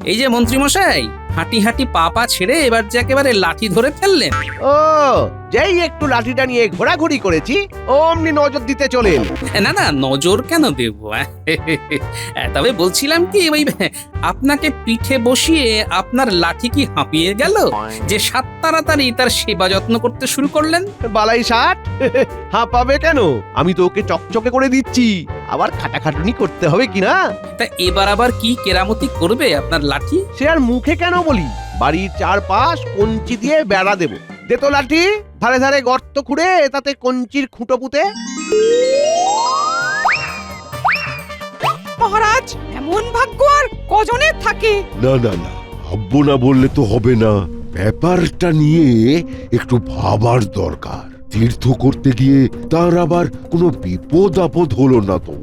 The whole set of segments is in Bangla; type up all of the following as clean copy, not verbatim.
এই যে মন্ত্রী মশাই, হাঁটি হাঁটি পা পা ছেড়ে এবার যে একেবারে লাঠি ধরে ফেললেন। ও, যেই একটু লাঠিটা নিয়ে ঘোরাঘুরি করেছি অমনি নজর দিতে চলেন। না না, নজর কেন দেব? তবে বলছিলাম কি, ওই আপনাকে পিঠে বসিয়ে আপনার লাঠি কি হাঁপিয়ে গেল যে সাত তাড়াতাড়ি তার সেবা যত্ন করতে শুরু করলেন? বালাই ষাট, হাঁপাবে কেন? আমি তো ওকে চকচকে করে দিচ্ছি, আবার খাটাখাটুনি করতে হবে কিনা। তা এবার আবার কি কেরামতি করবে আপনার লাঠি? সে আর মুখে কেন বলি, বাড়ির চারপাশ কঞ্চি দিয়ে বেড়া দেব। দে তো লাঠি, ধারে ধারে গর্ত খুঁড়ে তাতে কঞ্চির খুঁটো পুঁতে। মহারাজ, এমন ভাগ্য আর কজনের থাকে? না না না, ভাববো না বললে তো হবে না। ব্যাপারটা নিয়ে একটু ভাবার দরকার। তীর্থ করতে গিয়ে তার আবার কোনো বিপদ আপদ হলো না তো?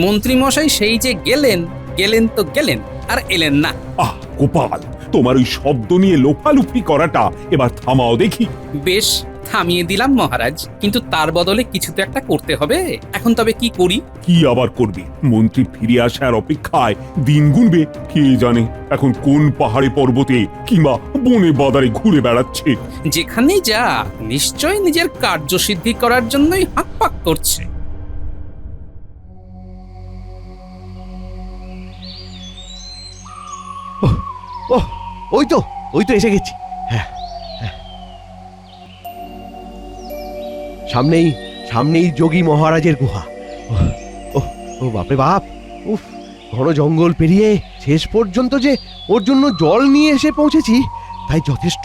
মন্ত্রী মশাই সেই যে গেলেন গেলেন তো গেলেন, আর এলেন না। আহ গোপাল, তোমার ওই শব্দ নিয়ে লোফালুফি করাটা এবার থামাও দেখি। বেশ, থামিয়ে দিলাম মহারাজ, কিন্তু তার বদলে কিছু তো একটা করতে হবে। এখন তবে কি করি? কি আবার করবে? মন্ত্রী ফিরে আসার অপেক্ষায় দিন গুনবে। কে জানে এখন কোন পাহাড়ে পর্বতে কিংবা বনে বাদারে ঘুরে বেড়াচ্ছে। যেখানেই যা, নিশ্চয় নিজের কার্যসিদ্ধি করার জন্যই হাঁক পাক করছে। ওহ, ওই তো এসে গেছি। হ্যাঁ, হ্যাঁ। সামনেই যোগী মহারাজের গুহা। ও বাপরে বাপ, উফ, ঘন জঙ্গল পেরিয়ে শেষ পর্যন্ত যে ওর জন্য জল নিয়ে এসে পৌঁছেছি তাই যথেষ্ট।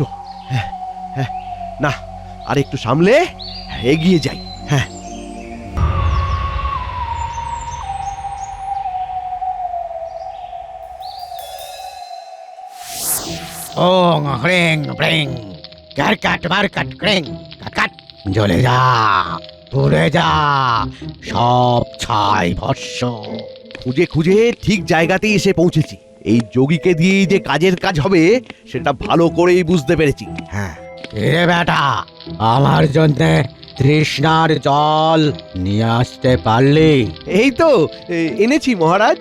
হ্যাঁ হ্যাঁ, না আর একটু সামলে এগিয়ে যাই। হ্যাঁ, ওং হ্রিং ব্রিং কাট বারকাট ক্রিং কাট, জ্বলে যা, পুড়ে যা, সব ছাই ভস্য। খুঁজে খুঁজে ঠিক জায়গাতেই এসে পৌঁছেছি। এই যোগীকে দিয়েই যে কাজের কাজ হবে সেটা ভালো করেই বুঝতে পেরেছি। হ্যাঁ, এরে বেটা, আমার জন্য তৃষ্ণার জল নিয়ে আসতে পারলি? এই তো এনেছি মহারাজ।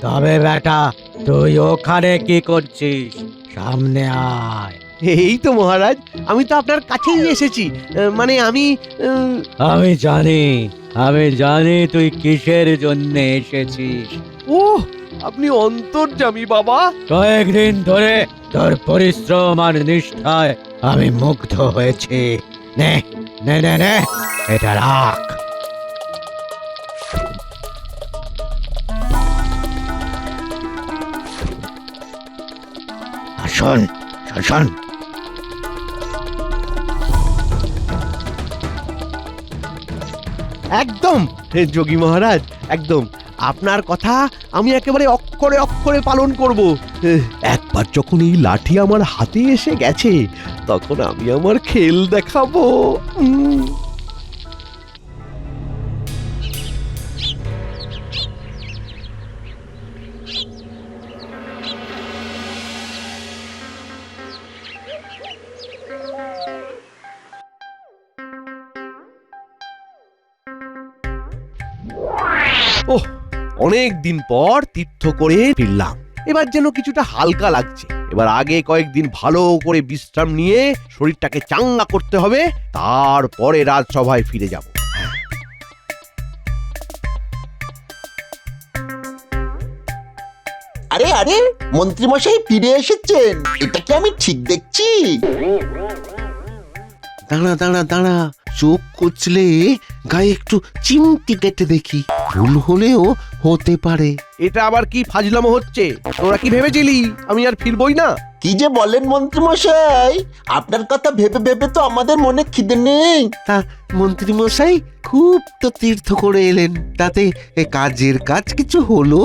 তবে বেটা, তুই ওখানে কি করছিস? সামনে আয়। এই তো মহারাজ, আমি তো আপনার কাছেই এসেছি। মানে আমি আমি জানি তুই কিসের জন্য এসেছিস। ও, আপনি অন্তর্যামী বাবা। কয়েকদিন ধরে তোর পরিশ্রম আর নিষ্ঠায় আমি মুগ্ধ হয়েছি। নে নে নে নে, এটা রাখ। শোন শোন, একদম যোগী মহারাজ, একদম আপনার কথা আমি একেবারে অক্ষরে অক্ষরে পালন করব। একবার যখন এই লাঠি আমার হাতে এসে গেছে তখন আমি আমার খেল দেখাবো। ওহ, অনেক দিন পর তীর্থ করে ফিরলাম। এবার যেন কিছুটা হালকা লাগছে। এবার আগে কয়েকদিন ভালো করে বিশ্রাম নিয়ে শরীরটাকে চাঙ্গা করতে হবে, তারপরে রাজসভায় ফিরে যাব। আরে আরে, মন্ত্রীমশাই ফিরে এসেছেন, এটা কি আমি ঠিক দেখছি? দাঁড়া দাঁড়া দাঁড়া, চোখ কচলে গায়ে একটু চিমটি কেটে দেখি, ভুল হলেও হতে পারে। এটা আবার কি ফাজলামো হচ্ছে? তোরা কি ভেবেছিলি আমি আর ফিরবই না? কি যে বলেন মন্ত্রীমশাই, আপনার কথা ভেবে ভেবে তো আমাদের মনে খিদে নেই। তা মন্ত্রী মশাই খুব তো তীর্থ করে এলেন, তাতে কাজের কাজ কিছু হলো?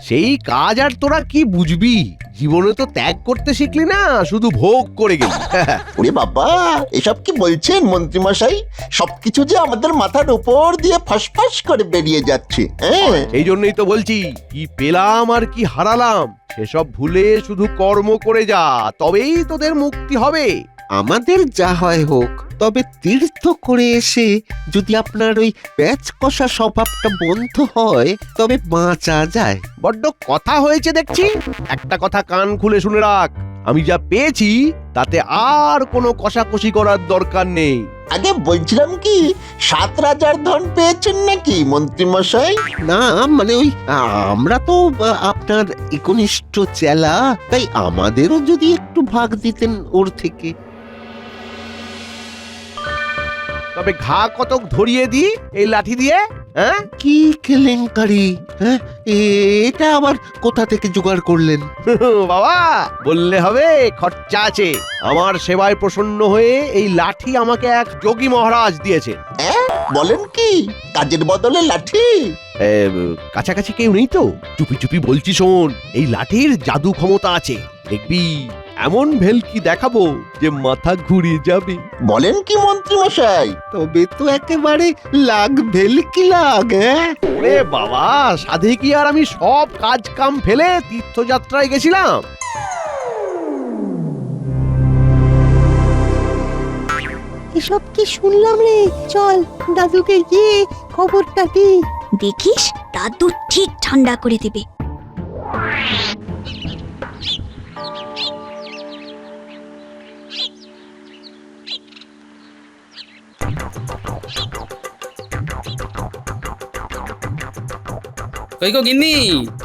সেই কাজ আর তোরা কি বুঝবি? জীবনে তো ত্যাগ করতে শিখলি না, শুধু ভোগ করে গেলি। ওরে বাবা, এসব কি বলছেন মন্ত্রীমশাই? সবকিছু যে আমাদের মাথার উপর দিয়ে ফসফস করে বেরিয়ে যাচ্ছে। হ্যাঁ, এই জন্যই তো বলছি, কি পেলাম আর কি হারালাম সেসব ভুলে শুধু কর্ম করে যা, তবেই তোদের মুক্তি হবে। আমাদের যা হয় হোক, তবে তীর্থ করে এসে যদি আপনার ওই প্যাচ কষা স্বভাবটা বন্ধ হয় তবে বাঁচা যায়। বড্ড কথা হয়েছে দেখছি। একটা কথা কান খুলে শুনে রাখ, আমি যা পেয়েছি তাতে আর কোনো কষাকষি করার দরকার নেই। আগে বলছিলাম কি, 7 রাজার ধন পেয়েছেন নাকি মন্ত্রী মশাই? না মানে ওই আমরা তো আপনার একনিষ্ঠ চেলা, তাই আমাদেরও যদি একটু ভাগ দিতেন ওর থেকে। তবে ঘা কতক ধরিয়ে দি এই লাঠি দিয়ে। হ্যাঁ, কি কেলেঙ্কারি! হ্যাঁ, এটা আবার কোথা থেকে জোগাড় করলেন? বাবা বললে হবে, খরচা আছে। আমার সেবায় প্রসন্ন হয়ে এই লাঠি আমাকে এক যোগী মহারাজ দিয়েছে। বলেন কি, কাজের বদলে লাঠি? কাছাকাছি কেউ নেই তো, চুপি চুপি বলছি শোন, এই লাঠির জাদু ক্ষমতা আছে। দেখবি এমন ভেলকি দেখাবো যে মাথা ঘুরিয়ে যাবে। বলেন কি মন্ত্রী মশাই? তবে তো একেবারে লাগ ভেলকি লাগ। ওরে বাবা, সাধে কি আর আমি সব কাজ কাম ফেলে তীর্থযাত্রায় গেছিলাম? এসব কি শুনলাম রে? চল দাদুকে গিয়ে খবরটা দি। দেখিস দাদু ঠিক ঠান্ডা করে দেবে। কই গো গিন্নি,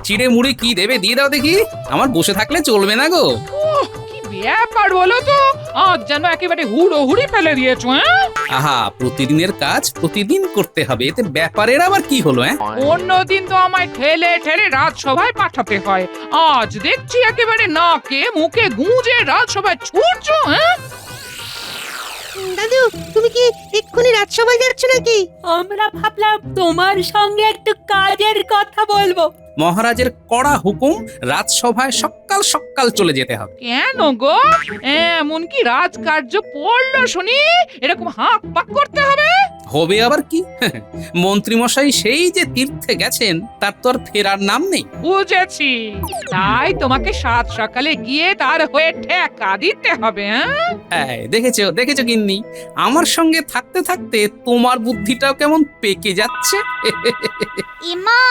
চিড়ে মুড়ি কি দেবে দিয়ে দাও দেখি, আমার বসে থাকলে চলবে না গো। কি ব্যাপার বলো তো, আজ যেন একেবারে হুড়োহুড়ি ফেলে দিয়েছো। হ্যাঁ, আহা, প্রতিদিনের কাজ প্রতিদিন করতে হবে, এতে ব্যাপারের আবার কি হলো? অন্যদিন তো আমায় ঠেলে ঠেলে রাজসভায় পাঠাতে হয়, আজ দেখছি একেবারে নাকে মুখে গুঁজে রাজসভায় ছুটছো। হ্যাঁ, দাদু তুমি কি এক্ষুনি রাজসভায় যাচ্ছ নাকি? আমরা ভাবলাম তোমার সঙ্গে একটু কাজের কথা বলবো। মহারাজের কড়া হুকুম, রাজসভায় সকাল সকাল চলে যেতে হবে। কেন গো, এমন কি রাজকার্য পড়লো শুনি এরকম হাঁক পাক করতে হবে? হবে আবার কি, মন্ত্রীমশাই সেই যে তীর্থে গেছেন তার তো আর ফেরার নাম নেই। বুঝেছি, তাই তোমাকে সাত সকালে গিয়ে তার হয়ে ঠেকা দিতে হবে। হ্যাঁ, দেখেছো দেখেছো গিন্নি, আমার সঙ্গে থাকতে থাকতে তোমার বুদ্ধিটাও কেমন পেকে যাচ্ছে। এমা,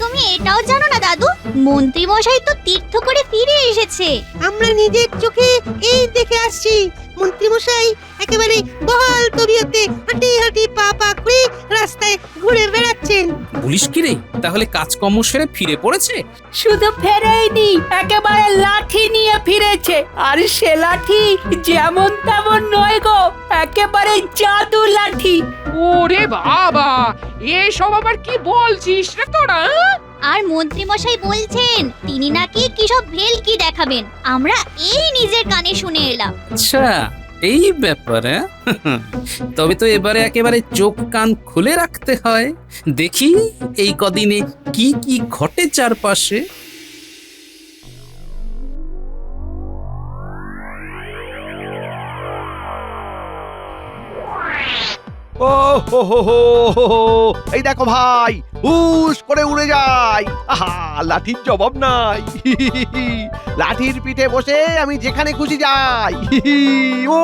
তুমি এটাও জানো না দাদু, মন্ত্রী মশাই তো তীর্থ করে ফিরে এসেছে। আমরা নিজের চোখে এই দেখে আসছি, মন্ত্রী মশাই একেবারে বহাল তবিয়তে হাঁটি হাঁটি পা পা করে রাস্তায় ঘুরে বেড়াচ্ছেন। বলিস কি রে, তাহলে কাজকর্ম সেরে ফিরে পড়েছে? শুধু ফেরেইনি, একেবারে লাঠি নিয়ে ফিরেছে। আর সে লাঠি যেমন তেমন নয় গো, একেবারে জাদু লাঠি। ওরে বাবা, এসব আবার কি বলছিস রে তোরা? আর মন্ত্রী মশাই বলছেন তিনি নাকি কি সব ভেলকি দেখাবেন, আমরা এই নিজের কানে শুনে এলাম। আচ্ছা, এই ব্যাপারে তবে তো এবারে একেবারে চোখ কান খুলে রাখতে হয়, দেখি এই কদিনে কি কি ঘটে চারপাশে। ও হো হো হো হো হো, এই দেখো ভাই, হুশ করে উড়ে যাই। আহা, লাঠির জবাব নাই। লাঠির পিঠে বসে আমি যেখানে খুশি যাই। ও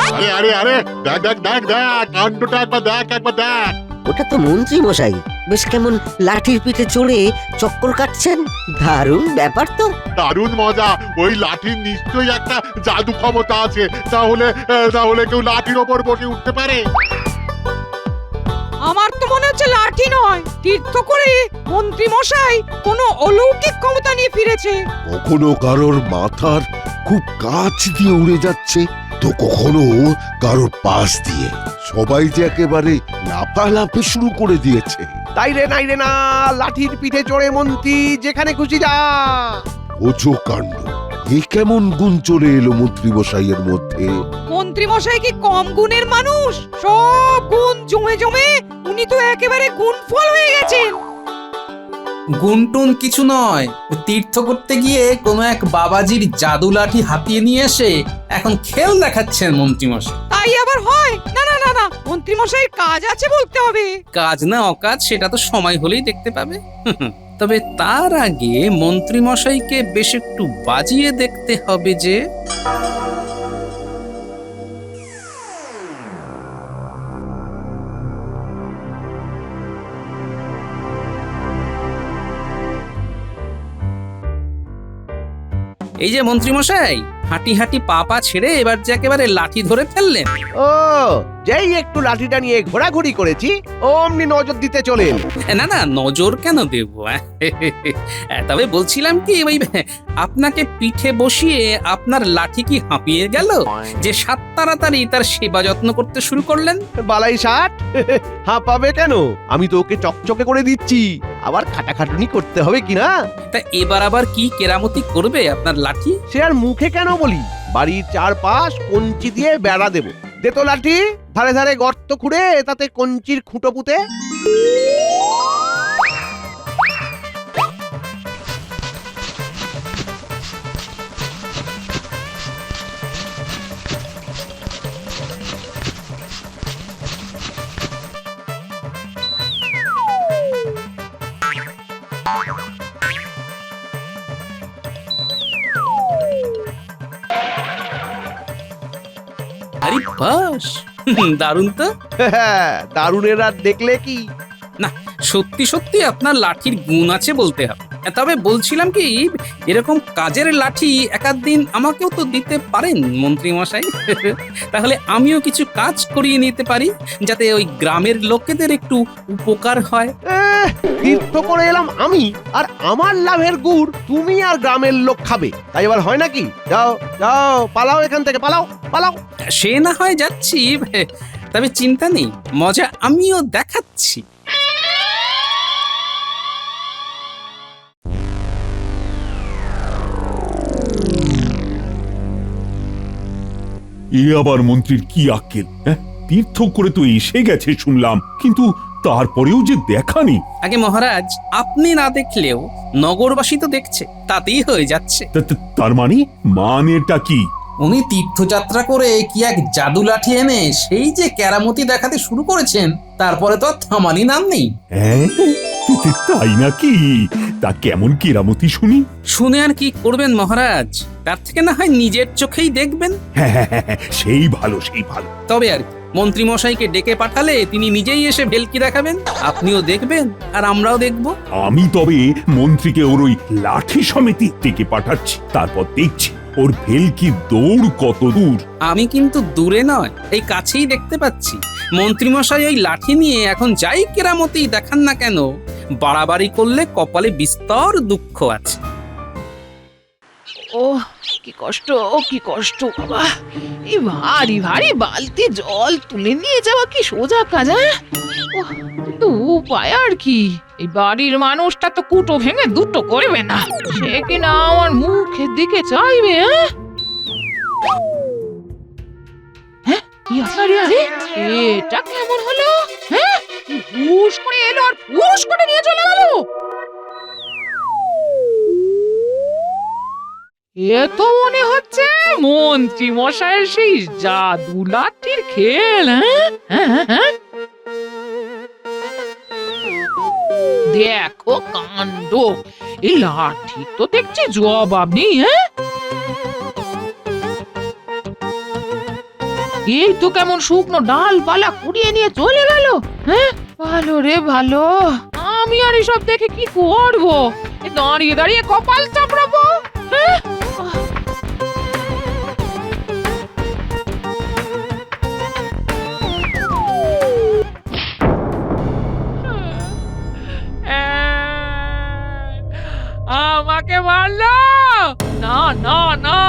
আরে আরে আরে, দেখ দেখ দেখ দেখ, কাণ্ডটা একবার দেখ, একবার দেখ। ওটা তো মন্ত্রী মশাই, বেশ কেমন লাঠির পিঠে চড়ে চক্কর কাটছেন। দারুণ ব্যাপার তো। দারুণ মজা। ওই লাঠির নিশ্চয়ই একটা জাদু ক্ষমতা আছে, তাহলে কেউ লাঠির ওপর বসে উঠতে পারে। আমার তো মনে হচ্ছে লাঠি নয়, তীর্থ করে মন্ত্রী মশাই কোনো অলৌকিক ক্ষমতা নিয়ে ফিরেছে। কখনো কারোর মাথার খুব কাছ দিয়ে উড়ে যাচ্ছে, তো কখনো কারোর পাশ দিয়ে। সবাই যে একেবারে লাফালাফি শুরু করে দিয়েছে। তাই রে নাই রে না, লাঠির পিঠে চড়ে মন্ত্রী যেখানে খুশি যা। ওজো কাণ্ড, এ কেমন গুণ চলে এলো মন্ত্রী মশাইয়ের মধ্যে? মন্ত্রী মশাই কি কম গুণের মানুষ? সব গুণ জমে জমে উনি তো একেবারে গুণফল হয়ে গেছেন। গুনটুন কিছু নয়, তীর্থ করতে গিয়ে কোনো এক বাবাজির জাদু লাঠি হাতিয়ে নিয়ে এসে এখন খেল দেখাচ্ছেন মন্ত্রীমশাই। তাই আবার হয়? না না না না, মন্ত্রী মশাইয়ের কাজ আছে বলতে হবে। কাজ না অকাজ সেটা তো সময় হলেই দেখতে পাবে। তবে তার আগে মন্ত্রীমশাইকে বেশ একটু বাজিয়ে দেখতে হবে যে। এই যে মন্ত্রীমশাই, হাঁটি হাঁটি পা পা ছেড়ে এবার যে একেবারে লাঠি ধরে ফেললেন। ও, যেই একটু লাঠিটা নিয়ে ঘোরাঘুরি করেছি অমনি নজর দিতে চলেন। না না, নজর কেন দেব? তবে বলছিলাম কি, ওই আপনাকে পিঠে বসিয়ে আপনার লাঠি কি হাঁপিয়ে গেল যে সাত তাড়াতাড়ি তার সেবা যত্ন করতে শুরু করলেন? বালাই ষাট, হাঁপাবে কেন? আমি তো ওকে চকচকে করে দিচ্ছি, আবার খাটাখাটুনি করতে হবে কিনা? তা এবার আবার কি কেরামতি করবে আপনার লাঠি? সে আর মুখে কেন বলি, বাড়ির চারপাশ কঞ্চি দিয়ে বেড়া দেব। দে তো লাঠি, ধারে ধারে গর্ত খুঁড়ে তাতে কঞ্চির খুঁটো পুঁতে। আরে বাস, দারুণ তো। দারুণের আর দেখলে কি? না, সত্যি সত্যি আপনার লাঠির গুণ আছে বলতে হবে। তবে বলছিলাম কি, এরকম কাজের লাঠি একাধ দিন আমাকেও তো দিতে পারেন মন্ত্রী মশাই। তাহলে আমিও কিছু কাজ করিয়ে নিতে পারি, যাতে ওই গ্রামের লোকেদের একটু উপকার হয়। তীর্থ করে এলাম আমি, আর আমার লাভের গুড় তুমি আর গ্রামের লোক খাবে, তাই এবার হয় নাকি? যাও যাও, পালাও এখান থেকে, পালাও পালাও। সে না হয় যাচ্ছি, তবে চিন্তা নেই, মজা আমিও দেখাচ্ছি। এ আবার মন্ত্রীর কি আক্কেল? তীর্থ করে তো এসে গেছে শুনলাম, কিন্তু তারপরেও যে দেখা নেই। আগে মহারাজ, আপনি না দেখলেও নগরবাসী তো দেখছে, তাতেই হয়ে যাচ্ছে। তার মানেটা কি? উনি তীর্থযাত্রা করে কি এক জাদু লাঠি এনে সেই যে কেরামতি দেখাতে শুরু করেছেন, তারপরে তো থামানি নাম নেই। তাই নাকি? তা কেমন কেরামতি শুনি? শুনে আর কি করবেন মহারাজ, তার থেকে না হয় নিজের চোখেই দেখবেন। হ্যাঁ, সেই ভালো, সেই ভালো। তবে আর মন্ত্রী মশাইকে ডেকে পাঠালে তিনি নিজেই এসে ভেলকি দেখাবেন, আপনিও দেখবেন আর আমরাও দেখব। আমি তবে মন্ত্রীকে ওর ওই লাঠি সমিতি ডেকে পাঠাচ্ছি, তারপর দেখছি ওর ভেলকি দৌড় কত দূর। আমি কিন্তু দূরে নয়, এই কাছেই দেখতে পাচ্ছি। মন্ত্রী মশাই ওই লাঠি নিয়ে এখন যাই কেরামতি দেখান না কেন, বাড়াবাড়ি করলে কপালে বিস্তর দুঃখ আছে। ও কি কষ্ট, কি কষ্ট বাবা! এই ভারী ভারী বালতি জল তুলে নিয়ে যাওয়া কি সোজা কাজ? কিন্তু উপায় আর কি? এই বাড়ির মানুষটা তো কুটো ভেঙে দুটো করবে না, সে কিনা আমার মুখের দিকে চাইবে। হ্যাঁ, কি আরে আরে, এটা কেমন হলো? হ্যাঁ, হুশ করে এলো আর হুশ করে নিয়ে চলে গেল। এ তো মনে হচ্ছে মন্ত্রী মশাইয়ের সেই জাদু লাঠির খেল। হ্যাঁ, দেখো কাণ্ড, এই লাঠি তো দেখছি জবাব নেই। হ্যাঁ, এই তো কেমন শুকনো ডালপালা কুড়িয়ে নিয়ে চলে গেল। হ্যাঁ, ভালো রে ভালো, আমি আর এসব দেখে কি করবো? দাঁড়িয়ে দাঁড়িয়ে কপাল চাপড়াবো? হ্যাঁ, আমাকে মারলো? না না না,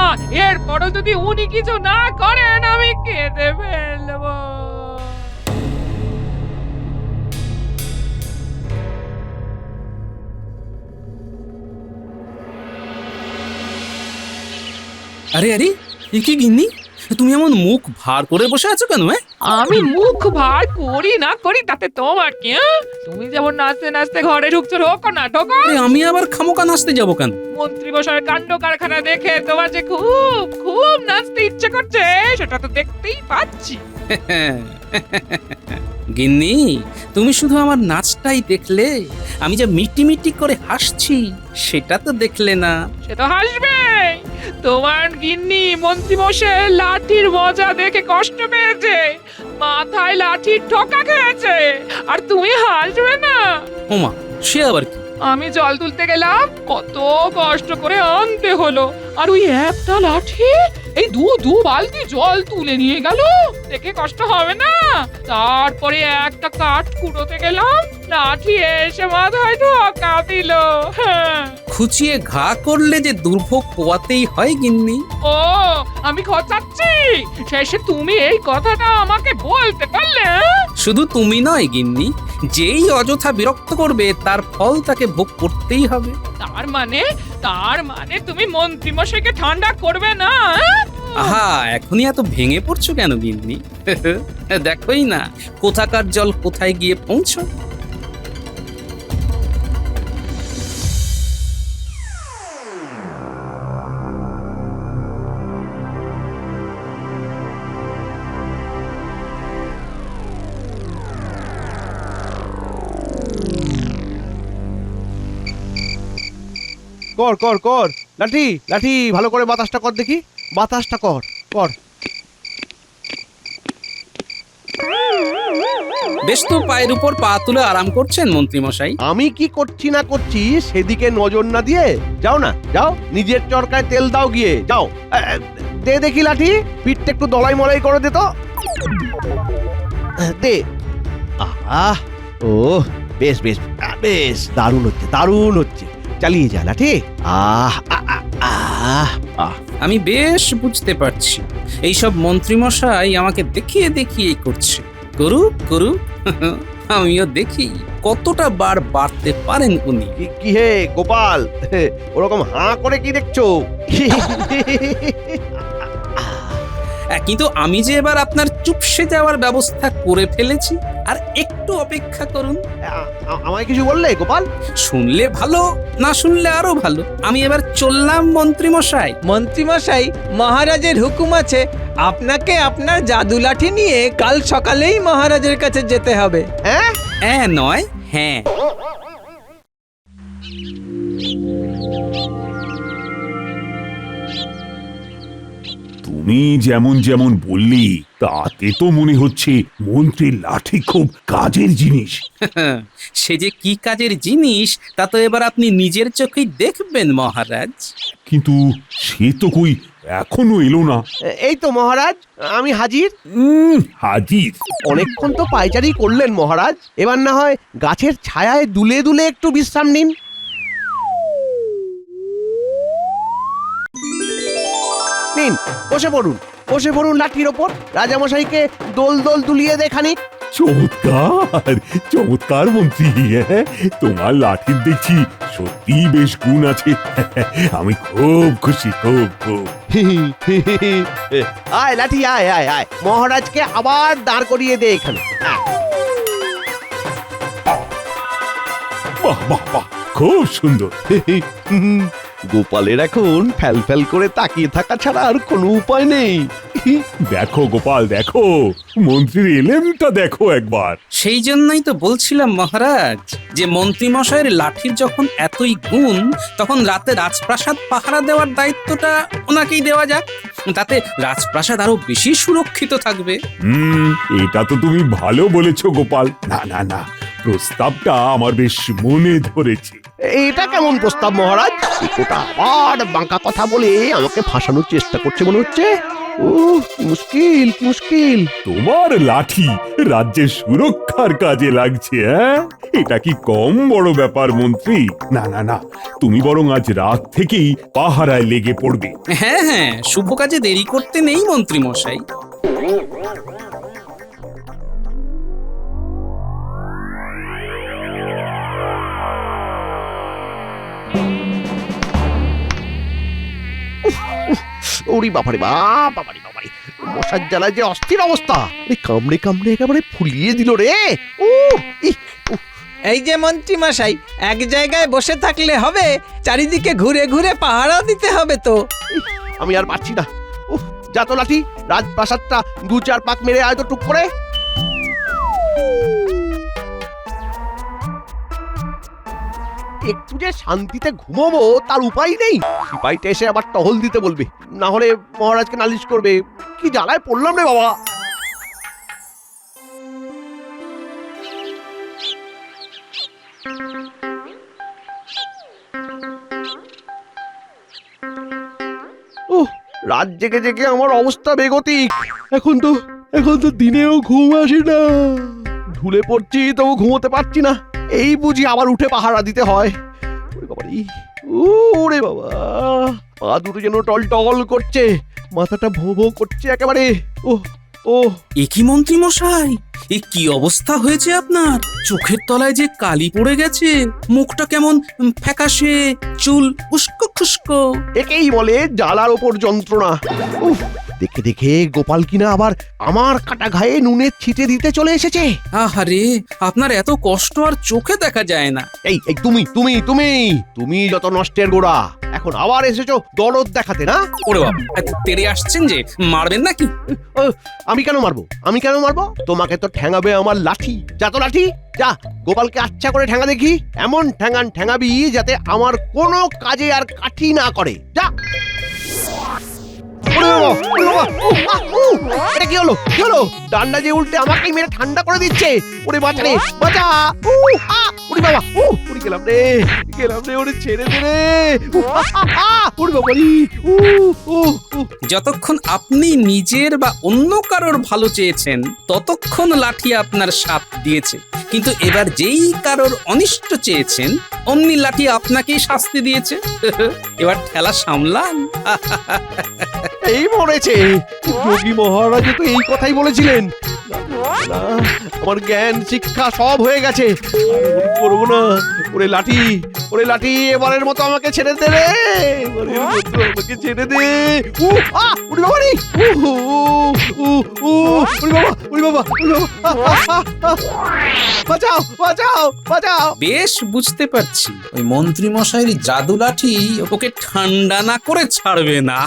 এরপরও যদি উনি কিছু না করেন আমি কেঁদে ফেলবো। আরে আরে, এ কি গিন্নি, তুমি এমন মুখ ভার করে বসে আছো কেন? আমি মুখ ভার করি না করি তাতে তোমার কি? তুমি যেমন নাচতে নাচতে ঘরে ঢুকছো, ঢোকো না ঢোকো। আমি আবার খামোকা নাচতে যাবো কেন? মন্ত্রী মশাইয়ের কাণ্ড কারখানা দেখে তোমার যে খুব খুব নাচতে ইচ্ছে করছে, সেটা তো দেখতেই পাচ্ছি। গিন্নি, তুমি শুধু আমার নাচটাই দেখলে, আমি যে মিটি মিটি করে হাসছি সেটা তো দেখলে না। সে তো হাসবে, তোমার গিন্নি মন্ত্রী মশাইয়ের লাঠির মজা দেখে কষ্ট পেয়েছে, মাথায় লাঠির ঠোকা খেয়েছে, আর তুমি হাসবে না? ওমা, সে আবার কি? আমি জল তুলতে গেলাম, কত কষ্ট করে আনতে হলো, আর ওই একটা লাঠি এই দু বালতি জল তুলে নিয়ে গেল। দেখে কষ্ট হবে না? তারপরে একটা কাঠ কুড়োতে গেলাম, লাঠি এসে মাথায় ঢোকা দিল। হ্যাঁ। খুচিয়ে ঘা করলে যে দুর্ভোগ পোয়াতেই হয় গিন্নি। ও, আমি খচাচ্ছি, শেষে তুমি এই কথাটা আমাকে বলতে পারলে? শুধু তুমি নয় গিন্নি, যেই অযথা বিরক্ত করবে তার ফল তাকে ভোগ করতেই হবে। তার মানে তুমি মন্ত্রী মশাইকে ঠান্ডা করবে না? আহা, এখনই এত ভেঙে পড়ছো কেন গিন্নি? দেখোই না কোথাকার জল কোথায় গিয়ে পৌঁছো। কর কর কর লাঠি লাঠি, ভালো করে বাতাসটা কর দেখি, বাতাসটা কর কর। বেশ তো, পায়ের উপর পা তুলে আরাম করছেন মন্ত্রী মশাই। আমি কি করছি না করছি সেদিকে নজর না দিয়ে যাও না, যাও নিজের চরকায় তেল দাও গিয়ে, যাও। দে দেখি লাঠি, পিঠটা একটু দলাই মলাই করে দে তো, দে। আহ, ও বেশ বেশ বেশ, দারুণ হচ্ছে দারুণ হচ্ছে, চালিয়ে যা লাঠি। আহ আহ আহ আমি বেশ বুঝতে পারছি এইসব মন্ত্রী মশাই আমাকে দেখিয়ে দেখিয়ে করছে। করুক করুক, আমিও দেখি কতটা বার বাড়তে পারেন উনি। কি হে গোপাল, ওরকম হাঁ করে কি দেখছো? কিন্তু আমি যে এবার আপনার চুপসে যাওয়ার ব্যবস্থা করে ফেলেছি, আর একটু অপেক্ষা করুন। আমায় কিছু বললে গোপাল? শুনলে ভালো, না শুনলে আরো ভালো। আমি এবার চললাম মন্ত্রী মশাই। মন্ত্রী মশাই, মহারাজের হুকুম আছে আপনাকে আপনার জাদু লাঠি নিয়ে কাল সকালেই মহারাজের কাছে যেতে হবে। হ্যাঁ নয় হ্যাঁ। তুমি যেমন যেমন বললি তাতে তো মনে হচ্ছে মন্ত্রীর লাঠি খুব কাজের জিনিস। সে যে কি কাজের জিনিস তা তো এবার আপনি নিজের চোখেই দেখবেন মহারাজ। কিন্তু সে তো কই এখনো এলো না। এই তো মহারাজ, আমি হাজির। হাজির? অনেকক্ষণ তো পায়চারি করলেন মহারাজ, এবার না হয় গাছের ছায়ায় দুলে দুলে একটু বিশ্রাম নিন। নিন, বসে পড়ুন, বসে পড়ুন লাঠির ওপর, রাজামশাইকে দোল দোল দুলিয়ে দেখানি। চমৎকার চমৎকার মন্ত্রী, তোমার লাঠির দেখছি সত্যি বেশ গুণ আছে। আমি খুব খুশি, খুব খুব। আয় লাঠি, আয় আয় আয়, মহারাজকে আবার দাঁড় করিয়ে দে এখানে। বাহ বাহ বাহ, খুব সুন্দর। গোপালের এখন ফ্যাল ফ্যাল করে তাকিয়ে থাকা ছাড়া আর কোনো উপায় নেই। দেখো গোপাল, দেখো মন্ত্রীর এলেমটা দেখো একবার। সেই জন্যই তো বলছিলাম মহারাজ, যে মন্ত্রী মশাইয়ের লাঠির যখন এতই গুণ, তখন রাতে রাজপ্রাসাদ পাহারা দেওয়ার দায়িত্বটা ওনাকেই দেওয়া যাক। তাতে রাজপ্রাসাদ আরো বেশি সুরক্ষিত থাকবে। এটা তো তুমি ভালো বলেছো গোপাল। না না না, প্রস্তাবটা আমার বেশ মনে ধরেছে। এটা কেমন প্রস্তাব মহারাজ? ওটা আবার বাঁকা কথা বলে আমাকে ফাঁসানোর চেষ্টা করছে মনে হচ্ছে। কি মুশকিল, কি মুশকিল। তোমার লাঠি রাজ্যের সুরক্ষার কাজে লাগছে, এটা কি কম বড় ব্যাপার মন্ত্রী? না না না, তুমি বরং আজ রাত থেকেই পাহারায় লেগে পড়বে। হ্যাঁ হ্যাঁ, শুভ কাজে দেরি করতে নেই মন্ত্রী মশাই। ওরে বাবারে বাপ, বাবারে বাবারে, মশার জ্বালায় যে অস্থির অবস্থা। কামড়ে কামড়ে একেবারে ফুলিয়ে দিল রে। এই যে মন্ত্রী মশাই, এক জায়গায় বসে থাকলে হবে, চারিদিকে ঘুরে ঘুরে পাহারা দিতে হবে তো। আমি আর পারছি না। যা তো লাঠি, রাজপ্রাসাদটা দু চার পাক মেরে আয় তো টুক করে। একটু যে শান্তিতে ঘুমোবো তার উপায় নেই। সিপাইটা এসে আবার টহল দিতে বলবে, না হলে মহারাজকে নালিশ করবে। কি জ্বালায় পড়লাম রে বাবা। রাত জেগে জেগে আমার অবস্থা বেগতিক। এখন তো দিনেও ঘুম আসে না, ঢুলে পড়ছি তবু ঘুমোতে পারছি না। এই বুঝি আবার উঠে পাহারা দিতে হয়। ওরে বাবারে, ওরে বাবা, পা দুটো যেন টলটল করছে, মাথাটা ভোঁ ভোঁ করছে একেবারে। ও এ কি মন্ত্রী মশাই, এ কি অবস্থা হয়েছে আপনার? চোখের তলায় যে কালি পড়ে গেছে, মুখটা কেমন ফ্যাকাশে, চুল উস্কো খুস্কো। একেই বলে জ্বালার ওপর যন্ত্রণা। উফ, দেখে দেখে গোপাল কিনা আবার আমার কাটা ঘায়ে নুনের ছিটে দিতে চলে এসেছে। আহারে, আপনার এত কষ্ট আর চোখে দেখা যায় না। এই তুমি যত নষ্টের গোড়া, এখন আবার এসেছো দরদ দেখাতে না? ওরে বাবা, এত তেড়ে আসছেন যে, মারবেন নাকি? আমি কেন মারবো? তোমাকে তো ঠ্যাঙাবে আমার লাঠি। যা তো লাঠি, যা গোপালকে আচ্ছা করে ঠ্যাঙা দেখি। এমন ঠ্যাঙাবি যাতে আমার কোনো কাজে আর কাঠি না করে। যা। এটা কি হলো? ডান্ডা যে উল্টে আমাকেই মেরে ঠান্ডা করে দিচ্ছে। ওরে বাঁচা রে, বাঁচা। ওরে বাবা, ওরে গেলাম রে, ওরে ছেড়ে দে রে। ওরে বাবা রে। যতক্ষণ আপনি নিজের বা অন্য কারোর ভালো চেয়েছেন, ততক্ষণ লাঠি আপনার সাথ দিয়েছে। কিন্তু এবার যেই কারোর অনিষ্ট চেয়েছেন, অমনি লাঠি আপনাকেই শাস্তি দিয়েছে। এবার ঠেলা সামলান। এই মরেছে, যোগী মহারাজ তো এই কথাই বলেছিলেন। না, আমার জ্ঞান শিক্ষা সব হয়ে গেছে, করবো না। ওরে লাঠি, এবারের মতো আমাকে ছেড়ে দে রে, আমাকে ছেড়ে দে। ওরে বাবা রে, ওরে বাবা, বাঁচাও। বেশ বুঝতে পারছি, ওই মন্ত্রী মশাইয়ের জাদু লাঠি ওকে ঠান্ডা না করে ছাড়বে না।